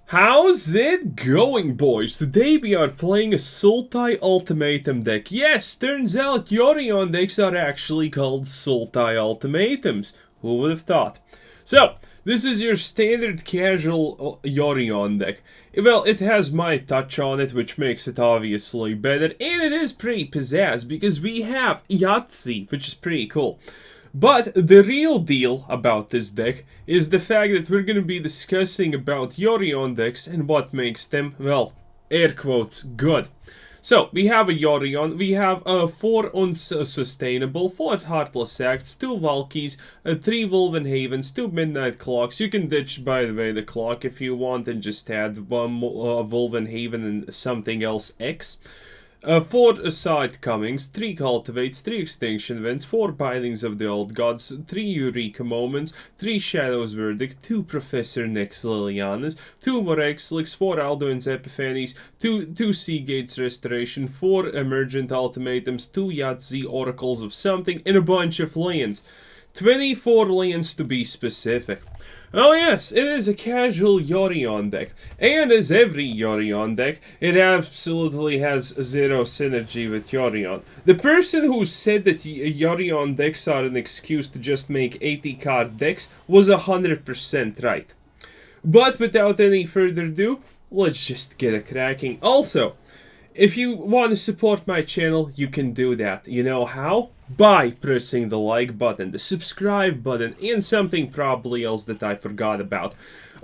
How's it going, boys? Today we are playing a Sultair Ultimatum deck. Yes, turns out Yorion decks are actually called Sultair Ultimatums. Who would have thought? So, this is your standard casual Yorion deck. Well, it has my touch on it, which makes it obviously better, and it is pretty pizzazz because we have Jadzi, which is pretty cool. But the real deal about this deck is the fact that we're going to be discussing about Yorion decks and what makes them, well, air quotes, good. So, we have a Yorion, we have 4 Unsustainable, 4 Heartless Acts, 2 Valkis, 3 Wolfwillow Havens, 2 Midnight Clocks. You can ditch, by the way, the clock if you want and just add 1 Wolfwillow Haven and something else X. 4 Side Comings, 3 Cultivates, 3 Extinction Events, 4 Bindings of the Old Gods, 3 Eureka Moments, 3 Shadows Verdict, 2 Professor Onyx Lilianas, 2 Vorinclex, 4 Alduin's Epiphanies, 2 Seagate's Restoration, 4 Emergent Ultimatums, 2 Jadzi Oracles of Something, and a bunch of lands. 24 lands to be specific. Oh yes, it is a casual Yorion deck, and as every Yorion deck, it absolutely has zero synergy with Yorion. The person who said that Yorion decks are an excuse to just make 80 card decks was 100% right. But without any further ado, let's just get a cracking. Also, if you want to support my channel, you can do that. You know how? By pressing the like button, the subscribe button, and something probably else that I forgot about.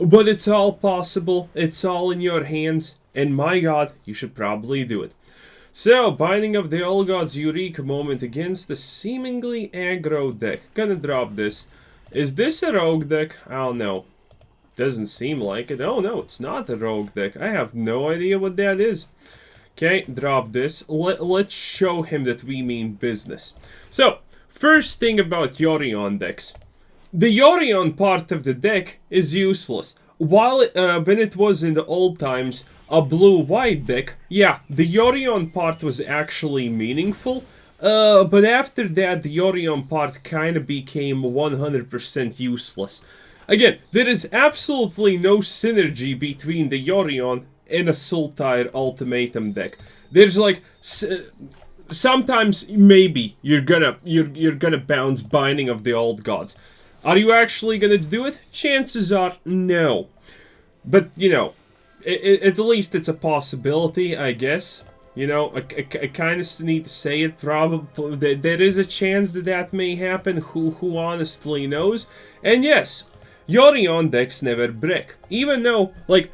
But it's all possible, it's all in your hands, and my god, you should probably do it. So, Binding of the Old Gods Eureka Moment against the seemingly aggro deck. Gonna drop this. Is this a rogue deck? I don't know. Doesn't seem like it. Oh no, it's not a rogue deck. I have no idea what that is. Okay, drop this. Let's show him that we mean business. So, first thing about Yorion decks. The Yorion part of the deck is useless. While when it was in the old times a blue-white deck, yeah, the Yorion part was actually meaningful. But after that, the Yorion part kind of became 100% useless. Again, there is absolutely no synergy between the Yorion in a Sultair Ultimatum deck. There's like sometimes maybe you're gonna bounce Binding of the Old Gods. Are you actually gonna do it? Chances are no. But you know, at least it's a possibility, I guess. You know, I kind of need to say it. Probably there is a chance that that may happen. Who honestly knows? And yes, Yorion decks never break, even though like.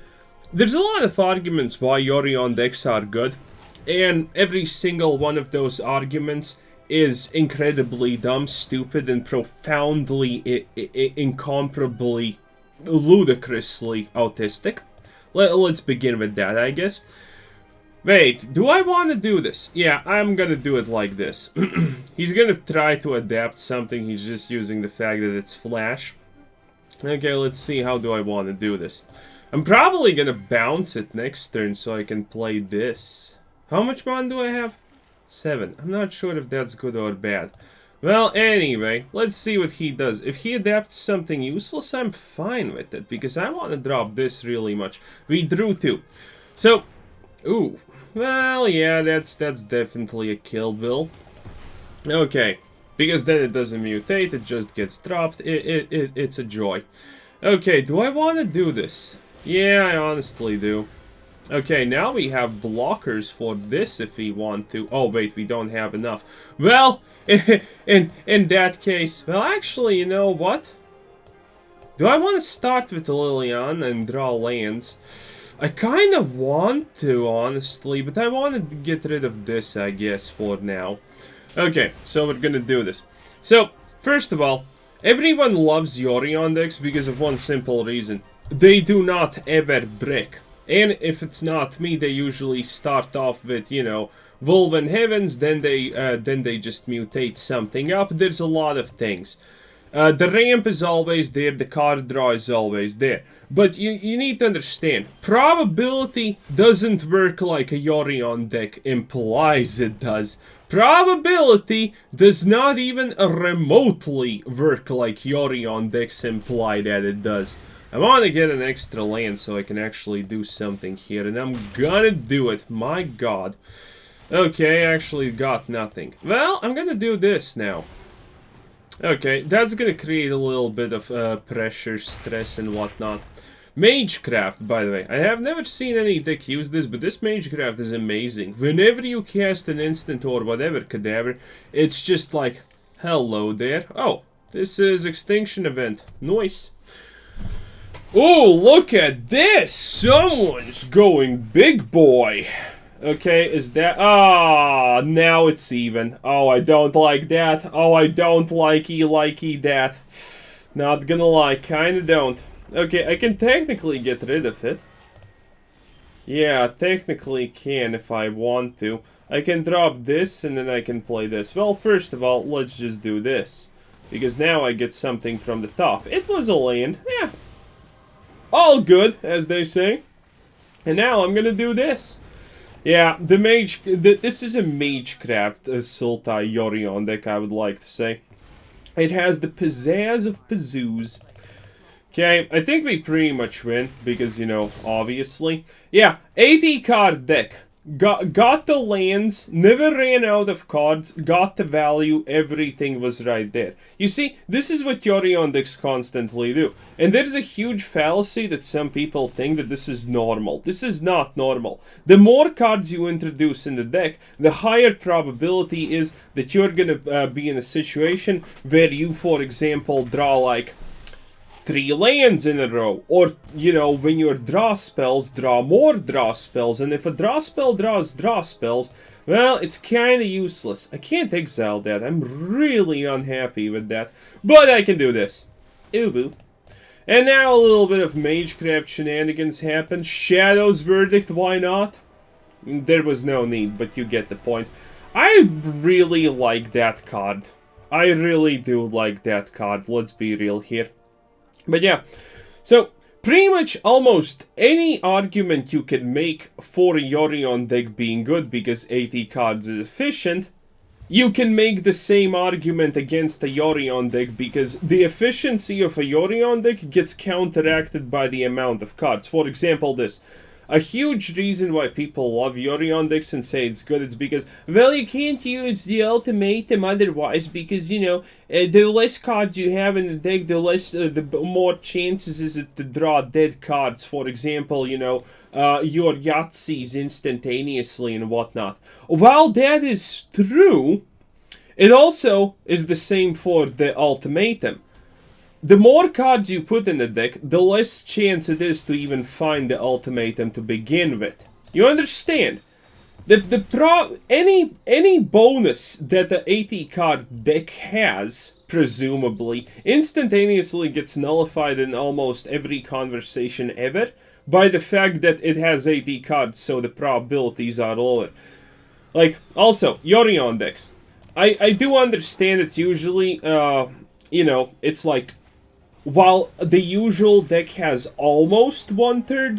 There's a lot of arguments why Yorion decks are good, and every single one of those arguments is incredibly dumb, stupid, and profoundly, incomparably, ludicrously autistic. Let's begin with that, I guess. Wait, do I want to do this? Yeah, I'm gonna do it like this. He's gonna try to adapt something, he's just using the fact that it's Flash. Okay, let's see, how do I want to do this? I'm probably gonna bounce it next turn so I can play this. How much mana do I have? 7. I'm not sure if that's good or bad. Well, anyway, let's see what he does. If he adapts something useless, I'm fine with it, because I want to drop this really much. We drew 2. So, ooh. Well, yeah, that's definitely a kill bill. Okay, because then it doesn't mutate, it just gets dropped. It's a joy. Okay, do I want to do this? Yeah, I honestly do. Okay, now we have blockers for this if we want to. Oh, wait, we don't have enough. Well, in that case... Well, actually, you know what? Do I want to start with Lilian and draw lands? I kind of want to, honestly, but I want to get rid of this, I guess, for now. Okay, so we're gonna do this. So, first of all, everyone loves Yorion decks because of one simple reason. They do not ever break. And if it's not me, they usually start off with, you know, Wolfwillow Havens, then they just mutate something up. There's a lot of things. The ramp is always there, the card draw is always there. But you need to understand, probability doesn't work like a Yorion deck implies it does. Probability does not even remotely work like Yorion decks imply that it does. I want to get an extra land so I can actually do something here, and I'm gonna do it, my god. Okay, I actually got nothing. Well, I'm gonna do this now. Okay, that's gonna create a little bit of pressure, stress, and whatnot. Magecraft, by the way. I have never seen any deck use this, but this Magecraft is amazing. Whenever you cast an instant or whatever cadaver, it's just like, hello there. Oh, this is Extinction Event. Nice. Oh, look at this! Someone's going big boy. Okay, is that... Ah, now it's even. Oh, I don't like that. Oh, I don't likey that. Not gonna lie, kinda don't. Okay, I can technically get rid of it. Yeah, technically can if I want to. I can drop this and then I can play this. Well, first of all, let's just do this. Because now I get something from the top. It was a land. Yeah. All good, as they say. And now I'm gonna do this. Yeah, this is a Magecraft Sultair Yorion deck, I would like to say. It has the pizzazz of pizzoos. Okay, I think we pretty much win, because, you know, obviously. Yeah, 80 card deck. Got the lands, never ran out of cards, got the value, everything was right there. You see, this is what Yorion decks constantly do. And there's a huge fallacy that some people think that this is normal. This is not normal. The more cards you introduce in the deck, the higher probability is that you're gonna be in a situation where you, for example, draw like 3 lands in a row, or, you know, when your draw spells, draw more draw spells, and if a draw spell draws draw spells, well, it's kinda useless. I can't exile that, I'm really unhappy with that, but I can do this. Ooh boo. And now a little bit of Magecraft shenanigans happen. Shadow's Verdict, why not? There was no need, but you get the point. I really like that card. I really do like that card, let's be real here. But yeah, so pretty much almost any argument you can make for a Yorion deck being good because 80 cards is efficient, you can make the same argument against a Yorion deck because the efficiency of a Yorion deck gets counteracted by the amount of cards. For example, this. A huge reason why people love Yorion decks and say it's good is because, well, you can't use the ultimatum otherwise because, you know, the less cards you have in the deck, the more chances is it to draw dead cards. For example, you know, your Yahtzees instantaneously and whatnot. While that is true, it also is the same for the ultimatum. The more cards you put in the deck, the less chance it is to even find the ultimatum to begin with. You understand? Any bonus that the 80 card deck has, presumably, instantaneously gets nullified in almost every conversation ever by the fact that it has 80 cards, so the probabilities are lower. Like, also, Yorion decks. I do understand that usually, you know, it's like, while the usual deck has almost 1/3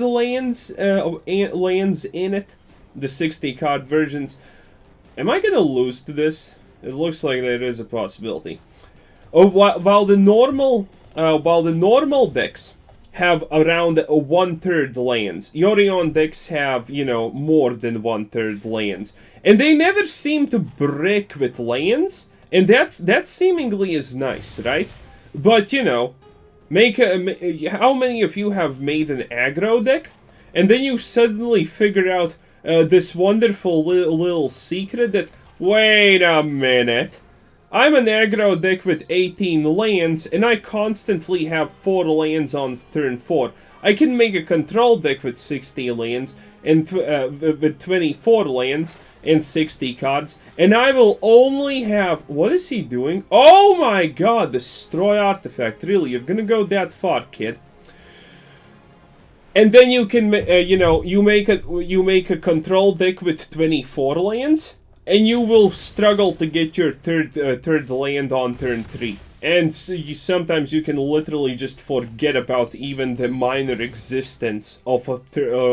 lands in it, the 60 card versions, am I gonna lose to this? It looks like there is a possibility. While the normal decks have around 1/3 lands, Yorion decks have, you know, more than 1/3 lands, and they never seem to break with lands, and that seemingly is nice, right? But you know. How many of you have made an aggro deck, and then you suddenly figure out this wonderful little secret that, wait a minute, I'm an aggro deck with 18 lands, and I constantly have 4 lands on turn 4. I can make a control deck with 60 lands, and with 24 lands, and 60 cards, and I will only have... What is he doing? Oh my god, destroy artifact. Really, you're gonna go that far, kid. And then you can, you know, you make a control deck with 24 lands, and you will struggle to get your third land on turn 3. And so sometimes you can literally just forget about even the minor existence of a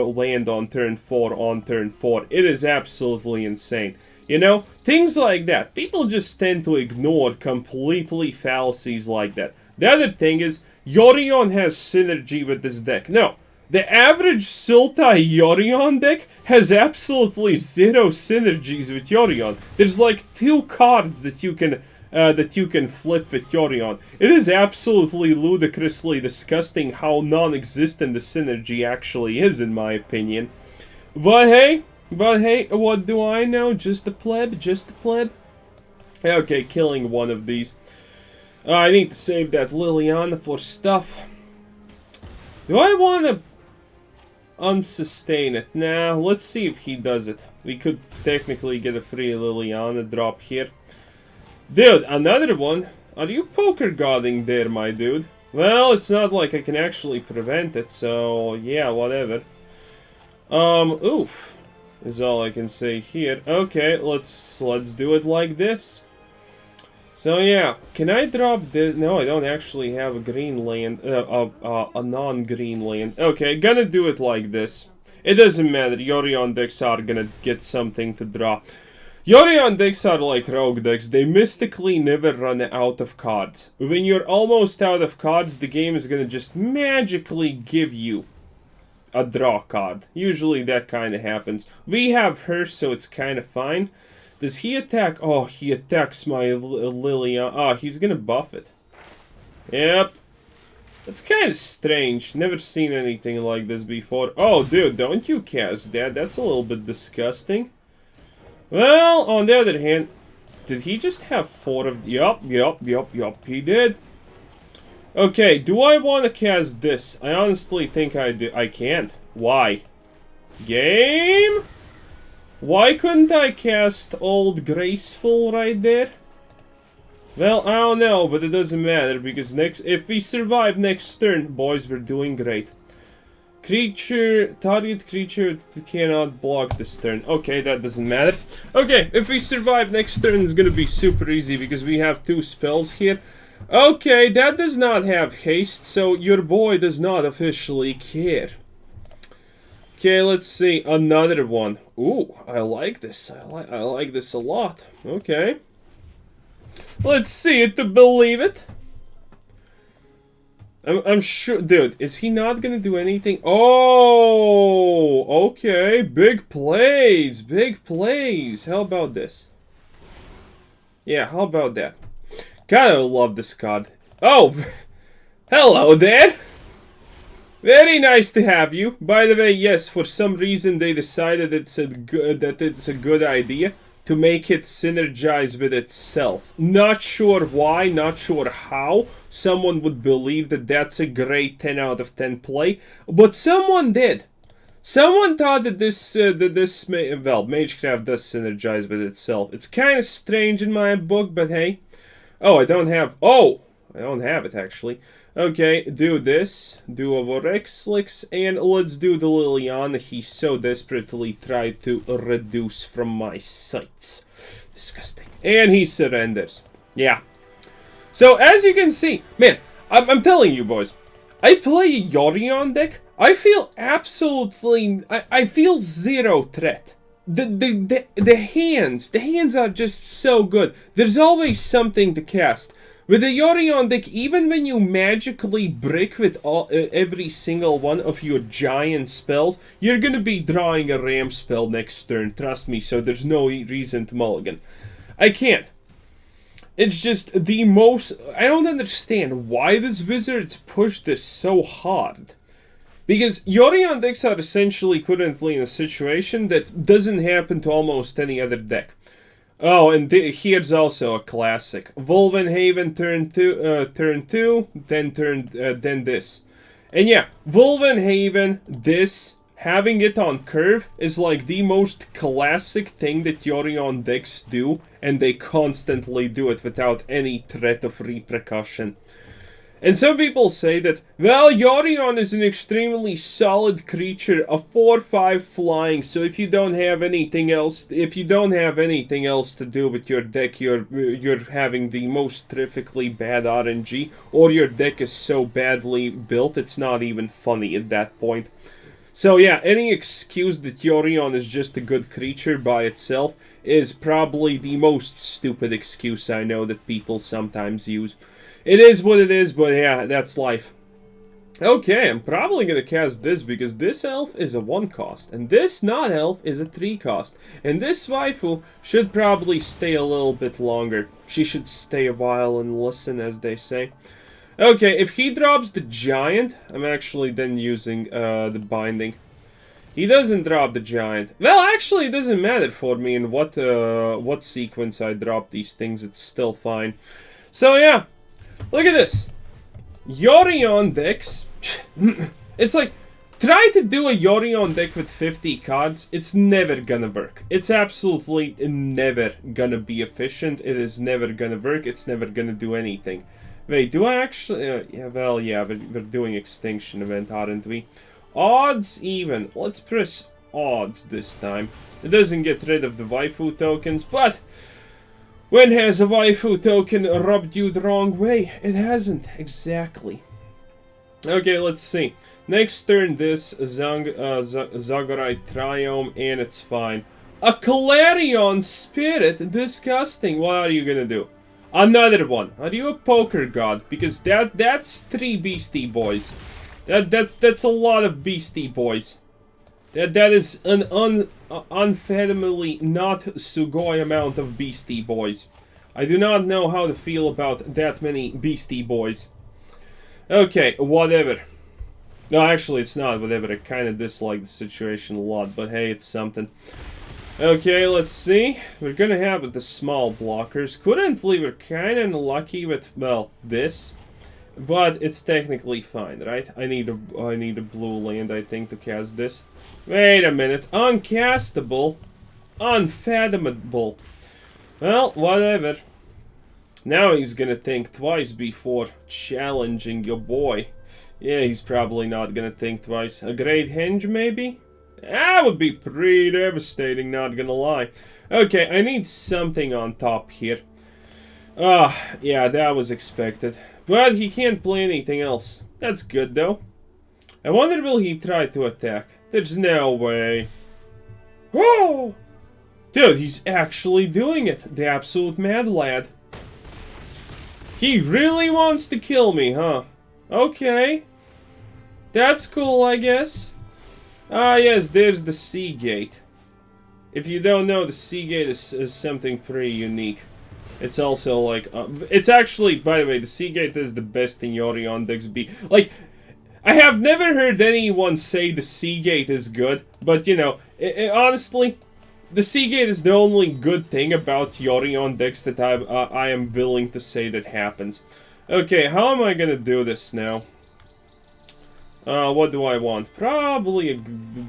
land on turn 4 It is absolutely insane. You know, things like that. People just tend to ignore completely fallacies like that. The other thing is, Yorion has synergy with this deck. No, the average Sultai Yorion deck has absolutely zero synergies with Yorion. There's like 2 cards that you can flip with Yorion. It is absolutely ludicrously disgusting how non-existent the synergy actually is, in my opinion. But hey, what do I know? Just a pleb, just a pleb. Okay, killing one of these. I need to save that Liliana for stuff. Do I want to unsustain it? Nah, let's see if he does it. We could technically get a free Liliana drop here. Dude, another one? Are you poker godding there, my dude? Well, it's not like I can actually prevent it, so yeah, whatever. Oof. Is all I can say here. Okay, let's do it like this. So yeah, can I drop this? No, I don't actually have a green land, a non-green land. Okay, gonna do it like this. It doesn't matter, Yorion decks are gonna get something to draw. Yorion decks are like rogue decks, they mystically never run out of cards. When you're almost out of cards, the game is gonna just magically give you a draw card. Usually that kind of happens. We have her, so it's kind of fine. Does he attack? Oh, he attacks my Liliana. Oh, he's gonna buff it. Yep. That's kind of strange. Never seen anything like this before. Oh, dude, don't you cast that? That's a little bit disgusting. Well, on the other hand, did he just have 4 of... Yup, he did. Okay, do I want to cast this? I honestly think I do. I can't. Why? Game? Why couldn't I cast Old Graceful right there? Well, I don't know, but it doesn't matter, because if we survive next turn, boys, we're doing great. Target creature cannot block this turn. Okay, that doesn't matter. Okay, if we survive next turn, it's gonna be super easy, because we have 2 spells here. Okay, that does not have haste, so your boy does not officially care. Okay, let's see, another one. Ooh, I like this. I like this a lot. Okay. Let's see it to believe it. I'm sure, dude, is he not gonna do anything? Oh, okay, big plays, big plays. How about this? Yeah, how about that? Gotta love this card. Oh, hello there. Very nice to have you. By the way, yes, for some reason they decided that it's a good idea to make it synergize with itself. Not sure why, not sure how someone would believe that that's a great 10 out of 10 play, but someone did. Someone thought that Magecraft does synergize with itself. It's kind of strange in my book, but hey. Oh, I don't have it actually. Okay, do this, do a Vorinclex, and let's do the Liliana he so desperately tried to reduce from my sights. Disgusting. And he surrenders. Yeah. So, as you can see, man, I'm telling you boys, I play a Yorion deck, I feel absolutely, I feel zero threat. The hands are just so good. There's always something to cast. With the Yorion deck, even when you magically brick with every single one of your giant spells, you're gonna be drawing a ram spell next turn, trust me, so there's no reason to mulligan. I can't. It's just the most... I don't understand why this wizards push this so hard. Because Yorion decks are essentially currently in a situation that doesn't happen to almost any other deck. Oh, and here's also a classic. Wolfwillow Haven turn 2, then this. And yeah, Wolfwillow Haven, this, having it on curve is like the most classic thing that Yorion decks do, and they constantly do it without any threat of repercussion. And some people say that, well, Yorion is an extremely solid creature, a 4/5 flying, so if you don't have anything else, to do with your deck, you're having the most terrifically bad RNG, or your deck is so badly built, it's not even funny at that point. So yeah, any excuse that Yorion is just a good creature by itself is probably the most stupid excuse I know that people sometimes use. It is what it is, but yeah, that's life. Okay, I'm probably gonna cast this because this elf is a 1 cost, and this not elf is a 3 cost. And this waifu should probably stay a little bit longer. She should stay a while and listen, as they say. Okay, if he drops the giant, I'm actually then using the binding. He doesn't drop the giant. Well, actually, it doesn't matter for me in what sequence I drop these things. It's still fine. So yeah, look at this. Yorion decks. It's like, try to do a Yorion deck with 50 cards. It's never gonna work. It's absolutely never gonna be efficient. It is never gonna work. It's never gonna do anything. Wait, do I actually... yeah, well, yeah, we're doing Extinction Event, aren't we? Odds even. Let's press odds this time. It doesn't get rid of the waifu tokens, but... when has a waifu token rubbed you the wrong way? It hasn't, exactly. Okay, let's see. Next turn this Zagoth Triome, and it's fine. A Clarion Spirit? Disgusting. What are you gonna do? Another one. Are you a poker god? Because that's 3 beastie boys. That's a lot of beastie boys. That is an unfathomably not sugoi amount of beastie boys. I do not know how to feel about that many beastie boys. Okay, whatever. No, actually it's not whatever. I kind of dislike the situation a lot, but hey, it's something. Okay, let's see. We're gonna have the small blockers. Currently, we're kind of unlucky with, well, this. But it's technically fine, right? I need a blue land, I think, to cast this. Wait a minute. Uncastable. Unfathomable. Well, whatever. Now he's gonna think twice before challenging your boy. Yeah, he's probably not gonna think twice. A Great Henge, maybe? That would be pretty devastating, not gonna lie. Okay, I need something on top here. Yeah, that was expected. But he can't play anything else. That's good, though. I wonder will he try to attack? There's no way. Whoa! Dude, he's actually doing it. The absolute mad lad. He really wants to kill me, huh? Okay. That's cool, I guess. Ah, yes, there's the Sea Gate. If you don't know, the Sea Gate is something pretty unique. It's also like, it's actually, by the way, the Sea Gate is the best in Yorion decks. Like, I have never heard anyone say the Sea Gate is good, but you know, honestly, the Sea Gate is the only good thing about Yorion decks that I am willing to say that happens. Okay, how am I gonna do this now? What do I want? Probably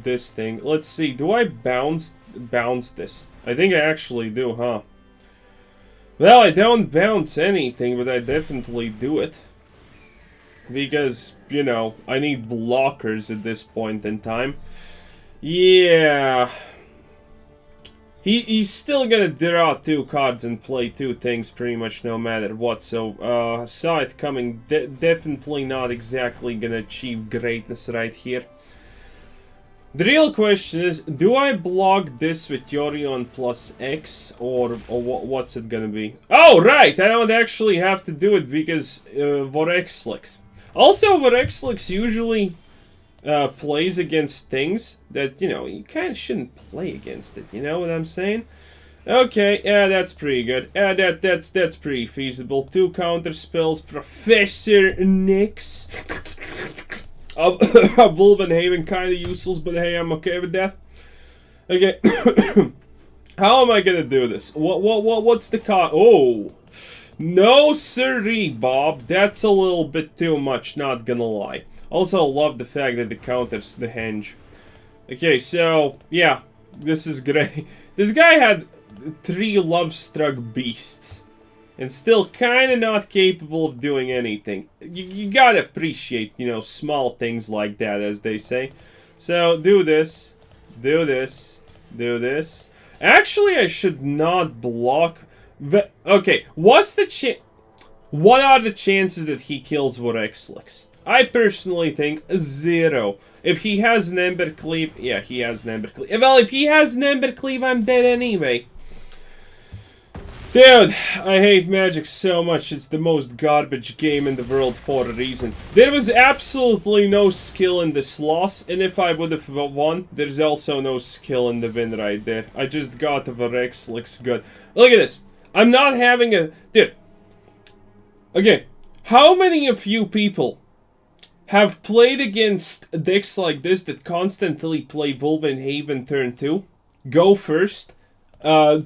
this thing. Let's see, do I bounce this? I think I actually do, huh? Well, I don't bounce anything, but I definitely do it. Because, you know, I need blockers at this point in time. Yeah. He's still gonna draw 2 cards and play 2 things pretty much no matter what. So, saw it coming. Definitely not exactly gonna achieve greatness right here. The real question is, do I block this with Yorion plus X, or what's it gonna be? Oh, right! I don't actually have to do it because Vorinclex. Also, Vorinclex usually plays against things that, you know, you kind of shouldn't play against it, you know what I'm saying? Okay, yeah, that's pretty good. Yeah, that's pretty feasible. 2 counter spells, Professor Onyx. Wolfwillow Haven kind of useless, but hey, I'm okay with that. Okay, how am I gonna do this? What's the card? Oh, no sirree, Bob. That's a little bit too much. Not gonna lie. Also, love the fact that it counters the henge. Okay, so yeah, this is great. This guy had 3 love-struck beasts. And still kind of not capable of doing anything. You gotta appreciate, you know, small things like that, as they say. So, do this. Do this. Do this. Actually, I should not block... Okay, what are the chances that he kills Vorinclex? I personally think 0. If he has an Embercleave... Yeah, he has an Embercleave. Well, if he has an Embercleave, I'm dead anyway. Dude, I hate Magic so much. It's the most garbage game in the world for a reason. There was absolutely no skill in this loss, and if I would have won, there's also no skill in the win right there. I just got the Vorinclex, looks good. Look at this. I'm not having a... Dude. Okay. How many of you people have played against decks like this that constantly play Wolfwillow Haven turn 2? Go first. Turn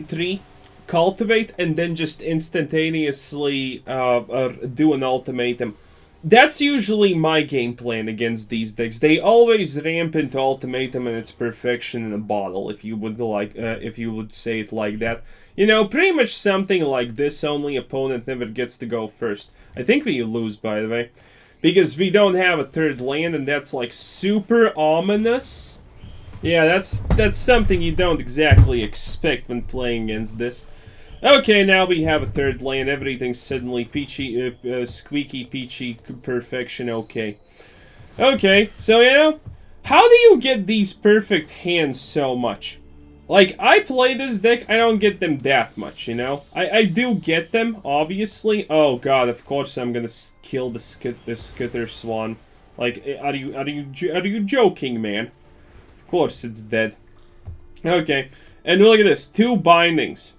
3. Cultivate, and then just instantaneously do an ultimatum. That's usually my game plan against these decks. They always ramp into ultimatum and its perfection in a bottle, if you would say it like that. You know, pretty much something like this, only opponent never gets to go first. I think we lose, by the way, because we don't have a third land, and that's like super ominous. Yeah, that's something you don't exactly expect when playing against this. Okay, now we have a third land. Everything's suddenly peachy, squeaky peachy perfection. Okay. Okay, so you know, how do you get these perfect hands so much? Like, I play this deck, I don't get them that much, you know? I do get them, obviously. Oh god, of course I'm gonna kill the Skitter Swan. Like, are you joking, man? Of course it's dead. Okay, and look at this, 2 bindings.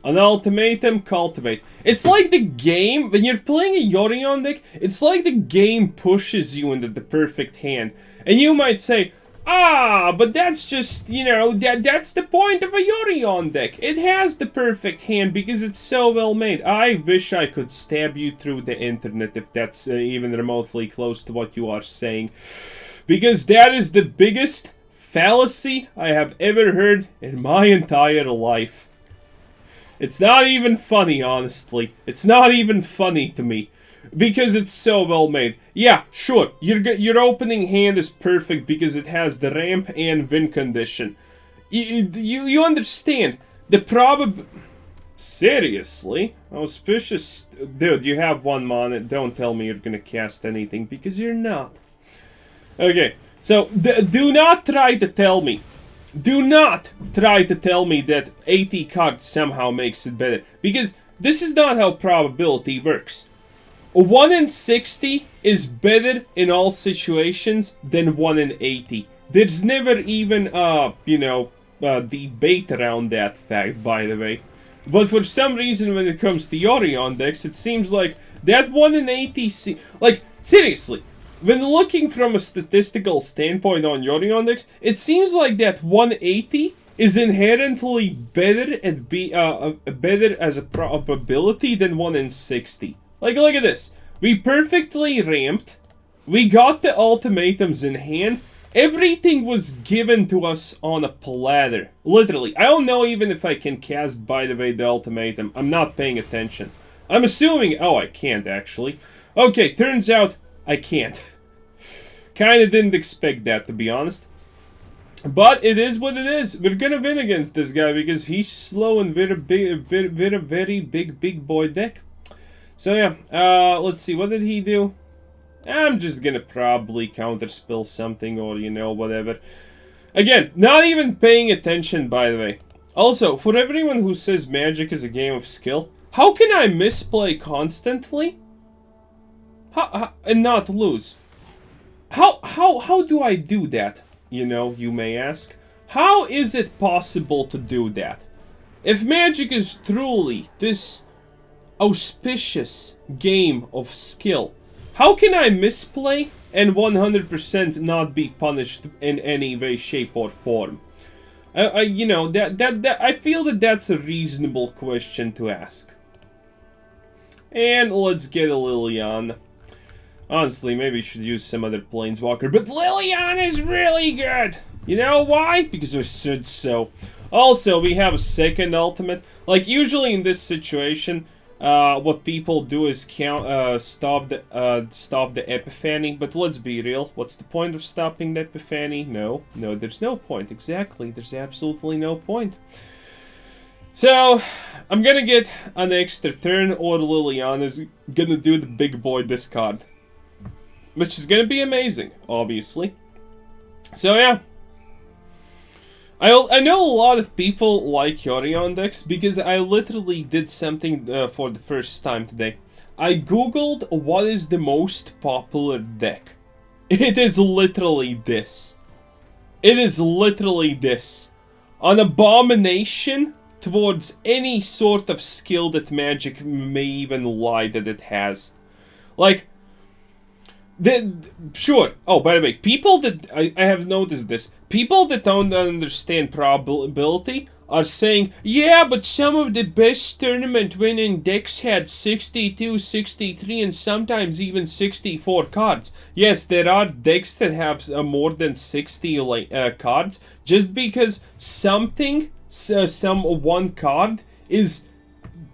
An ultimatum, cultivate. It's like the game, when you're playing a Yorion deck, it's like the game pushes you into the perfect hand. And you might say, ah, but that's just, you know, that's the point of a Yorion deck. It has the perfect hand because it's so well made. I wish I could stab you through the internet if that's even remotely close to what you are saying. Because that is the biggest fallacy I have ever heard in my entire life. It's not even funny, honestly. It's not even funny to me. Because it's so well made. Yeah, sure, your opening hand is perfect because it has the ramp and win condition. You understand. The Seriously? Auspicious... Dude, you have 1 mana. Don't tell me you're gonna cast anything, because you're not. Okay, so do not try to tell me. Do not try to tell me that 80 cards somehow makes it better, because this is not how probability works. 1 in 60 is better in all situations than 1 in 80. There's never even, you know, debate around that fact, by the way. But for some reason, when it comes to Yorion decks, it seems like that 1 in 80... Like, seriously. When looking from a statistical standpoint on Yorion decks, it seems like that 180 is inherently better at better as a probability than 1 in 60. Like, look at this. We perfectly ramped. We got the ultimatums in hand. Everything was given to us on a platter. Literally. I don't know even if I can cast, by the way, the ultimatum. I'm not paying attention. I'm assuming... Oh, I can't, actually. Okay, turns out I can't. Kinda didn't expect that, to be honest. But it is what it is. We're gonna win against this guy because he's slow and very big boy deck. So yeah, let's see, what did he do? I'm just gonna probably counterspell something or, you know, whatever. Again, not even paying attention, by the way. Also, for everyone who says Magic is a game of skill, how can I misplay constantly? And not lose? How do I do that? You know, you may ask. How is it possible to do that? If Magic is truly this auspicious game of skill, how can I misplay and 100% not be punished in any way, shape, or form? You know, I feel that that's a reasonable question to ask. And let's get a Lilian. Honestly, maybe we should use some other Planeswalker, but Lilian is really good! You know why? Because I said so. Also, we have a second ultimate. Like, usually in this situation, what people do is stop the Epiphany, but let's be real. What's the point of stopping the Epiphany? No, there's no point. Exactly, there's absolutely no point. So, I'm gonna get an extra turn, or Lilian is gonna do the big boy discard. Which is gonna be amazing, obviously. So yeah. I know a lot of people like Yorion decks because I literally did something for the first time today. I googled what is the most popular deck. It is literally this. It is literally this. An abomination towards any sort of skill that Magic may even lie that it has. Like, sure. Oh, by the way, people that I have noticed this. People that don't understand probability are saying, yeah, but some of the best tournament winning decks had 62, 63, and sometimes even 64 cards. Yes, there are decks that have more than 60 cards, just because something, some one card is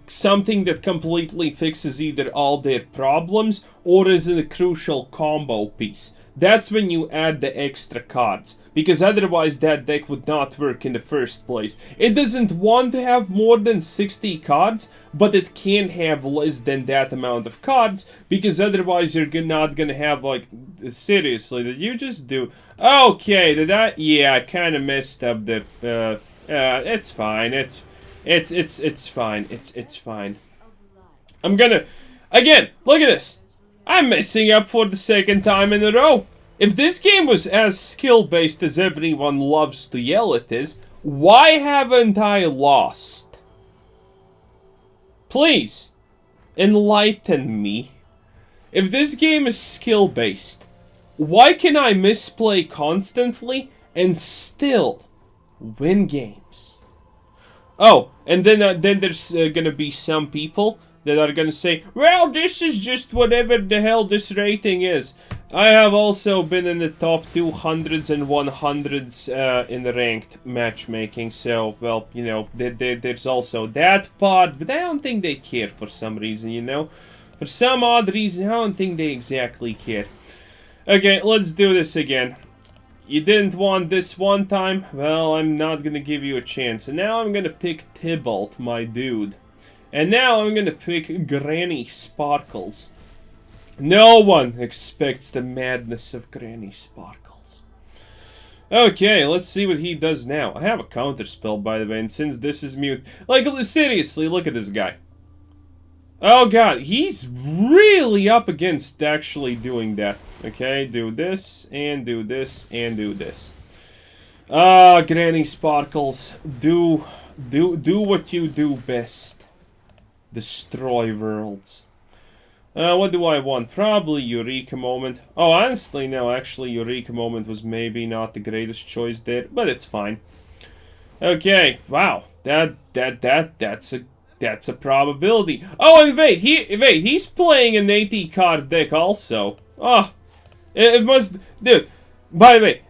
something that completely fixes either all their problems or is a crucial combo piece. That's when you add the extra cards, because otherwise that deck would not work in the first place. It doesn't want to have more than 60 cards, but it can't have less than that amount of cards, because otherwise you're not gonna have, like, seriously, did you just do... Okay, did I... Yeah, I kinda messed up the... it's fine, it's fine, it's fine. I'm gonna... Again, look at this! I'm messing up for the second time in a row. If this game was as skill-based as everyone loves to yell it is, why haven't I lost? Please, enlighten me. If this game is skill-based, why can I misplay constantly and still win games? Oh, and then there's gonna be some people that are gonna say, well, this is just whatever the hell this rating is. I have also been in the top 200s and 100s in the ranked matchmaking, so, well, you know, there's also that part, but I don't think they care for some reason, you know? For some odd reason, I don't think they exactly care. Okay, let's do this again. You didn't want this one time? Well, I'm not gonna give you a chance. And now I'm gonna pick Tybalt, my dude. And now I'm gonna pick Granny Sparkles. No one expects the madness of Granny Sparkles. Okay, let's see what he does now. I have a counterspell, by the way, and since this is mute... Like, seriously, look at this guy. Oh god, he's really up against actually doing that. Okay, do this, and do this, and do this. Ah, Granny Sparkles, do what you do best. Destroy worlds. What do I want? Probably Eureka Moment. Oh, honestly, no. Actually, Eureka Moment was maybe not the greatest choice there, but it's fine. Okay. Wow. That's a probability. Oh, and wait. He's playing an 80 card deck also. Oh, it must. Dude. By the way,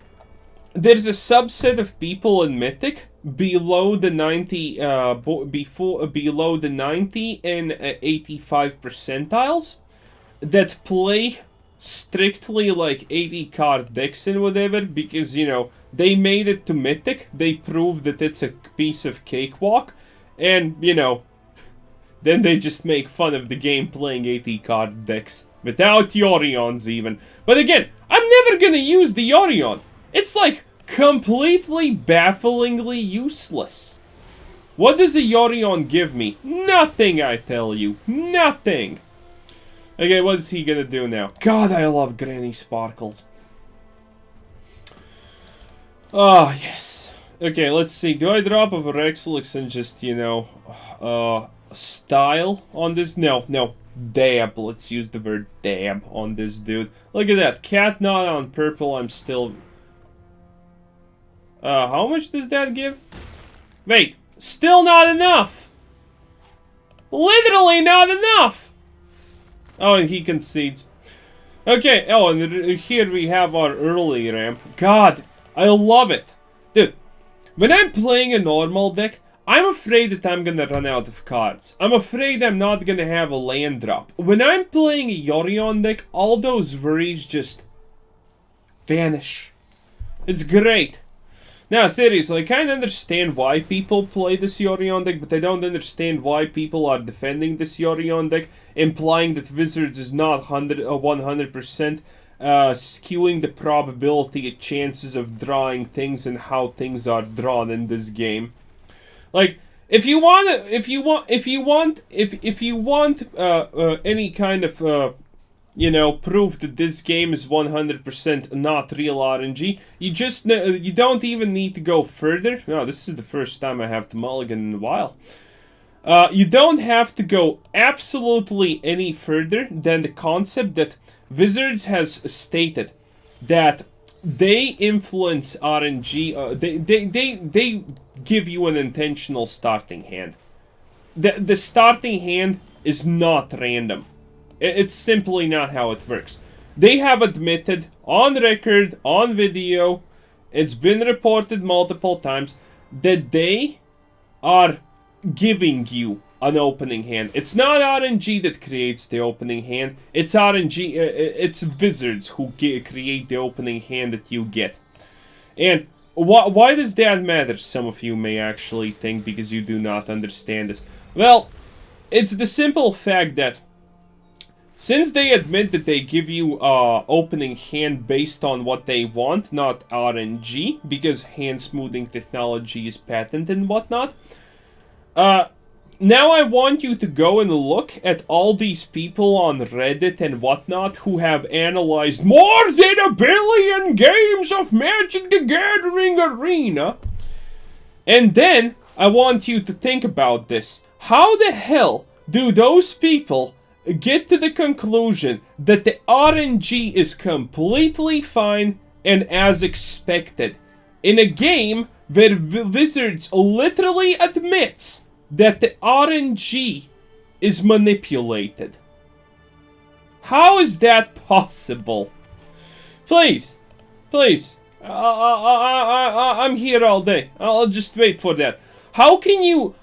there's a subset of people in Mythic below the 90 below the 90 and 85 percentiles that play strictly like 80 card decks and whatever, because, you know, they made it to Mythic, they proved that it's a piece of cakewalk, and, you know, then they just make fun of the game playing 80 card decks without Yorions even. But again, I'm never gonna use the Yorion. It's like completely bafflingly useless. What does a Yorion give me? Nothing, I tell you. Nothing. Okay, what is he gonna do now? God, I love Granny Sparkles. Oh, yes. Okay, let's see. Do I drop a Vorinclex and just, you know, style on this? No. Dab. Let's use the word dab on this dude. Look at that. Cat Knot on purple. I'm still... how much does that give? Wait, still not enough! Literally not enough! Oh, and he concedes. Okay, oh, and here we have our early ramp. God, I love it. Dude, when I'm playing a normal deck, I'm afraid that I'm gonna run out of cards. I'm afraid I'm not gonna have a land drop. When I'm playing a Yorion deck, all those worries just vanish. It's great. Now, seriously, I kind of understand why people play this Yorion deck, but I don't understand why people are defending this Yorion deck, implying that Wizards is not 100%, skewing the probability and chances of drawing things and how things are drawn in this game. Like, if you want any kind of proof that this game is 100% not real RNG, you don't even need to go further. No, this is the first time I have to mulligan in a while. You don't have to go absolutely any further than the concept that Wizards has stated that they influence RNG. They give you an intentional starting hand. The starting hand is not random. It's simply not how it works. They have admitted on record, on video, it's been reported multiple times, that they are giving you an opening hand. It's not RNG that creates the opening hand. It's RNG. It's Wizards who create the opening hand that you get. And why does that matter? Some of you may actually think, because you do not understand this. Well, it's the simple fact that since they admit that they give you opening hand based on what they want, not RNG, because hand smoothing technology is patented and whatnot, now I want you to go and look at all these people on Reddit and whatnot who have analyzed more than 1 billion games of Magic the Gathering Arena. And then I want you to think about this. How the hell do those people get to the conclusion that the RNG is completely fine and as expected in a game where Wizards literally admits that the RNG is manipulated? How is that possible? Please, please, I'm here all day. I'll just wait for that. How can you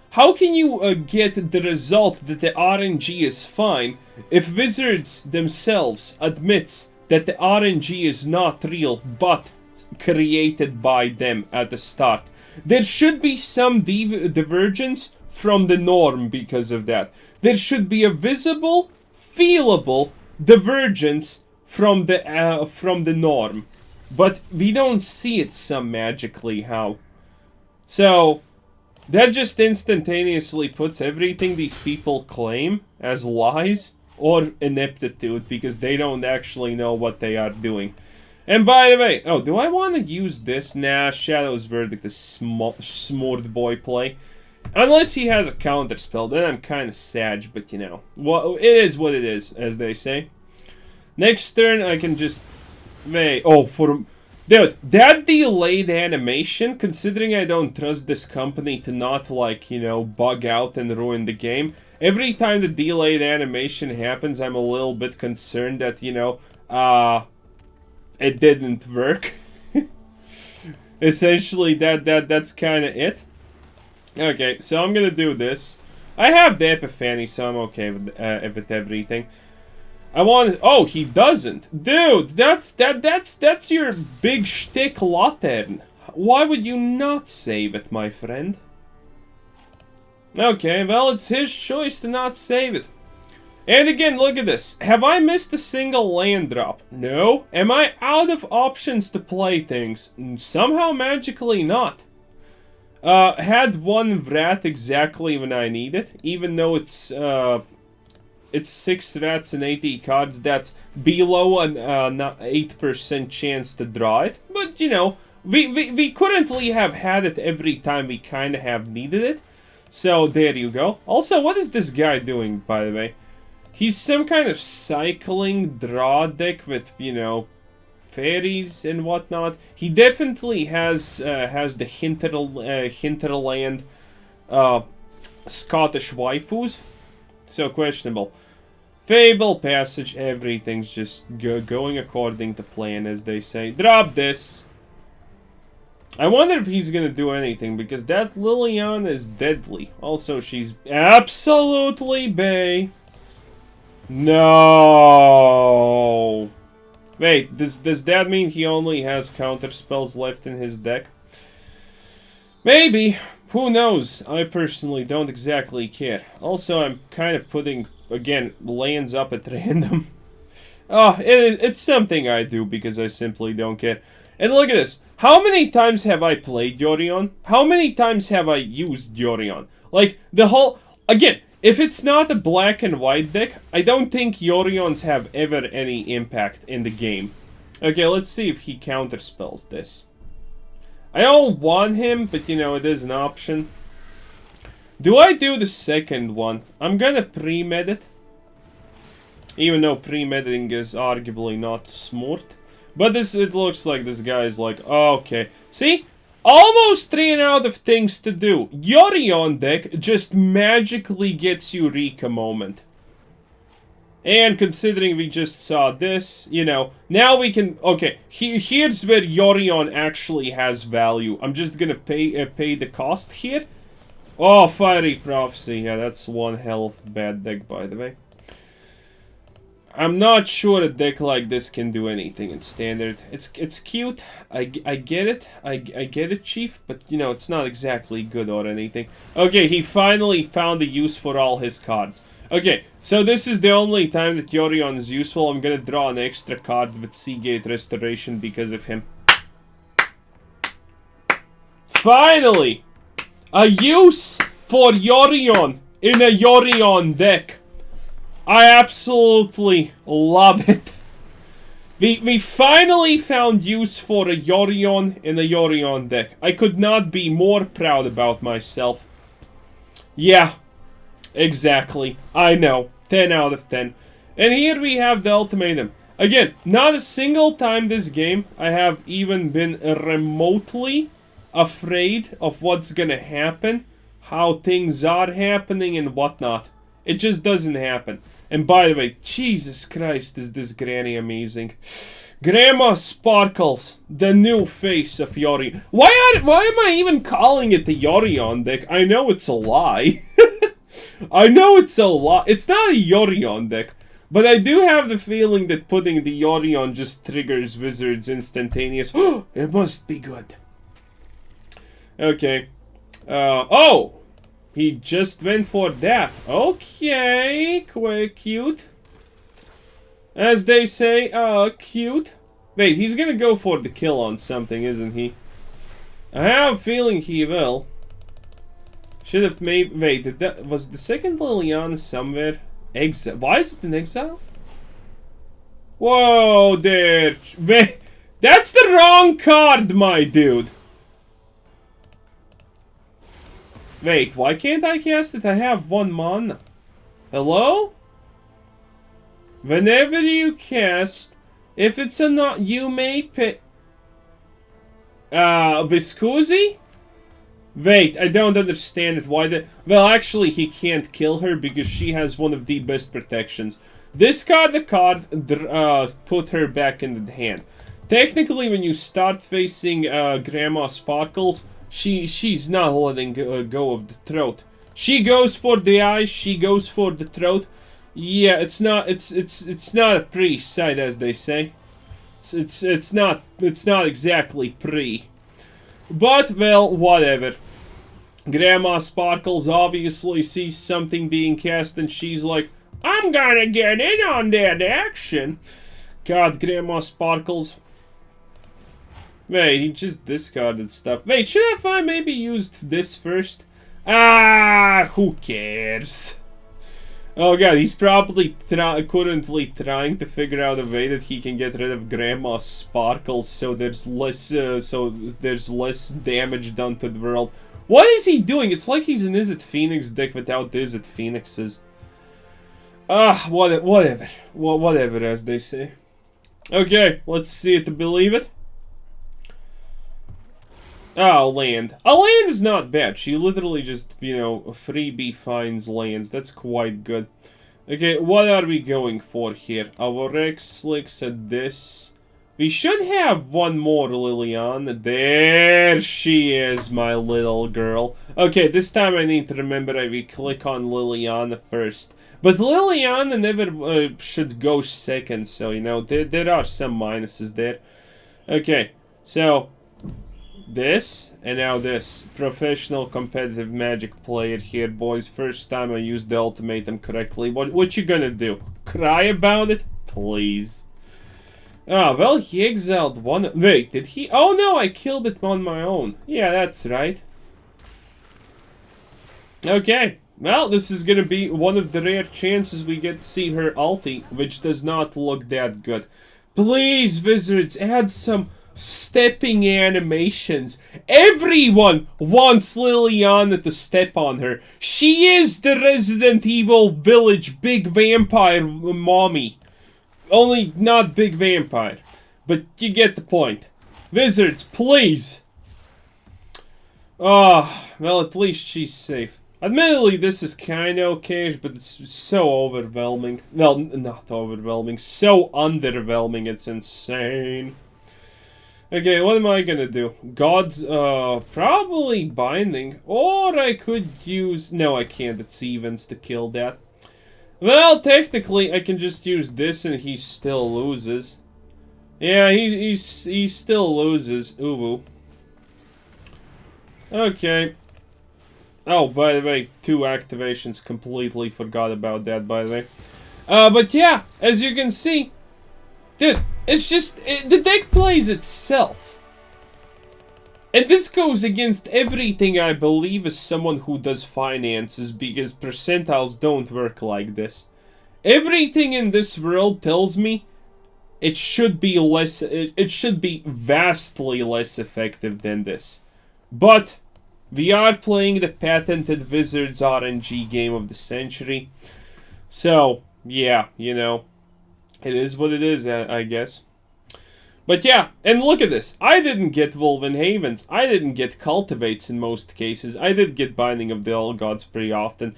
get the result that the RNG is fine if Wizards themselves admits that the RNG is not real but created by them at the start? There should be some divergence from the norm because of that. There should be a visible, feelable divergence from the norm, but we don't see it some magically how. So that just instantaneously puts everything these people claim as lies or ineptitude because they don't actually know what they are doing. And by the way, oh, do I want to use this? Nah, Shadow's Verdict is smooth boy play. Unless he has a counter spell, then I'm kind of sad, but you know. Well, it is what it is, as they say. Next turn, I can just... Wait, oh, dude, that delayed animation, considering I don't trust this company to not, like, you know, bug out and ruin the game. Every time the delayed animation happens, I'm a little bit concerned that, you know, it didn't work. Essentially, that's kind of it. Okay, so I'm gonna do this. I have the Epiphany, so I'm okay with everything. I want. Oh, he doesn't, dude. That's your big shtick, Sultair. Why would you not save it, my friend? Okay, well, it's his choice to not save it. And again, look at this. Have I missed a single land drop? No. Am I out of options to play things? Somehow, magically not. Had one Rat exactly when I need it, even though it's 6 Rats and 80 cards. That's below an 8% chance to draw it. But, you know, we currently have had it every time we kind of have needed it. So, there you go. Also, what is this guy doing, by the way? He's some kind of cycling draw deck with, you know, fairies and whatnot. He definitely has the hinterland Scottish waifus. So questionable. Fabled Passage, everything's just going according to plan, as they say. Drop this. I wonder if he's gonna do anything, because that Liliana is deadly. Also, she's absolutely bae. No. Wait, does that mean he only has counter spells left in his deck? Maybe. Who knows? I personally don't exactly care. Also, I'm kind of putting, again, lands up at random. Oh, it's something I do because I simply don't care. And look at this. How many times have I played Yorion? How many times have I used Yorion? Like, the whole... Again, if it's not a black and white deck, I don't think Yorions have ever any impact in the game. Okay, let's see if he counterspells this. I don't want him, but you know, it is an option. Do I do the second one? I'm gonna pre-med it. Even though pre-medding is arguably not smart. But it looks like this guy is like, oh, okay. See? Almost 3 out of things to do. Yorion deck just magically gets Eureka moment. And considering we just saw this, you know, now we can... Okay, here's where Yorion actually has value. I'm just gonna pay the cost here. Oh, Fiery Prophecy. Yeah, that's one hell of a bad deck, by the way. I'm not sure a deck like this can do anything in Standard. It's cute. I get it. I get it, Chief. But, you know, it's not exactly good or anything. Okay, he finally found a use for all his cards. Okay, so this is the only time that Yorion is useful. I'm gonna draw an extra card with Seagate Restoration because of him. Finally! A use for Yorion in a Yorion deck. I absolutely love it. We finally found use for a Yorion in a Yorion deck. I could not be more proud about myself. Yeah, exactly. I know. 10 out of 10. And here we have the ultimatum. Again, not a single time this game I have even been remotely afraid of what's gonna happen, how things are happening and whatnot. It just doesn't happen. And by the way, Jesus Christ, is this granny amazing. Grandma Sparkles, the new face of Yorion. Why am I even calling it the Yorion deck? I know it's a lie. I know it's a lie. It's not a Yorion deck. But I do have the feeling that putting the Yorion just triggers Wizards instantaneous. It must be good. Okay. Oh! He just went for that. Okay, quite cute. As they say, cute. Wait, he's gonna go for the kill on something, isn't he? I have a feeling he will. Should have made... Wait, was the second Liliana somewhere? Exile. Why is it in exile? Whoa, there. Wait, that's the wrong card, my dude. Wait, why can't I cast it? I have 1 mana. Hello? Whenever you cast, if it's a not, you may pay... Viscusi? Wait, I don't understand it. Why the... Well, actually, he can't kill her because she has one of the best protections. Discard the card, put her back in the hand. Technically, when you start facing Grandma Sparkles, she's not letting go of the throat. She goes for the eyes, she goes for the throat. Yeah, it's not a pre side, as they say. It's not exactly pre. But well, whatever. Grandma Sparkles obviously sees something being cast and she's like, I'm gonna get in on that action. God, Grandma Sparkles. Wait, he just discarded stuff. Wait, should I maybe used this first? Ah, who cares? Oh god, he's probably currently trying to figure out a way that he can get rid of Grandma Sparkles so there's less damage done to the world. What is he doing? It's like he's an Izzet Phoenix deck without the Izzet Phoenixes. Whatever. Whatever, as they say. Okay, let's see it to believe it. Oh, land. A land is not bad. She literally just, you know, freebie finds lands. That's quite good. Okay, what are we going for here? Our Rex looks at this. We should have 1 more Liliana. There she is, my little girl. Okay, this time I need to remember we click on Liliana first. But Liliana never should go second, so, you know, there are some minuses there. Okay, so... this, and now this. Professional competitive Magic player here, boys. First time I used the ultimatum correctly. What you gonna do? Cry about it? Please. Ah, well, he exiled one... Wait, did he... Oh, no, I killed it on my own. Yeah, that's right. Okay. Well, this is gonna be one of the rare chances we get to see her ulti, which does not look that good. Please, Wizards, add some stepping animations. Everyone wants Liliana to step on her. She is the Resident Evil Village big vampire mommy. Only not big vampire. But you get the point. Wizards, please. Ah, well, at least she's safe. Admittedly, this is kinda okay, but it's so overwhelming. Well, not overwhelming. So underwhelming, it's insane. Okay, what am I gonna do? God's, probably Binding. Or I could use... No, I can't. It's evens to kill that. Well, technically, I can just use this and he still loses. Yeah, he still loses. Ooh. Okay. Oh, by the way, 2 activations. Completely forgot about that, by the way. But yeah, as you can see, dude, it's just... the deck plays itself. And this goes against everything I believe as someone who does finances, because percentiles don't work like this. Everything in this world tells me it should be less, it should be vastly less effective than this. But we are playing the patented Wizards RNG game of the century. So, yeah, you know, it is what it is, I guess. But yeah, and look at this. I didn't get Wolfwillow Havens. I didn't get Cultivates in most cases. I did get Binding of the All Gods pretty often.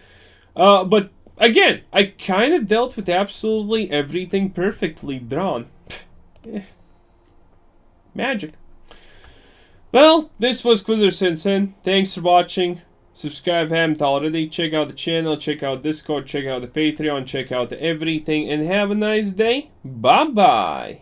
But again, I kind of dealt with absolutely everything perfectly drawn. Magic. Well, this was Quizzer Thanks for watching. Subscribe if you haven't already. Check out the channel, check out Discord, check out the Patreon, check out everything, and have a nice day. Bye-bye.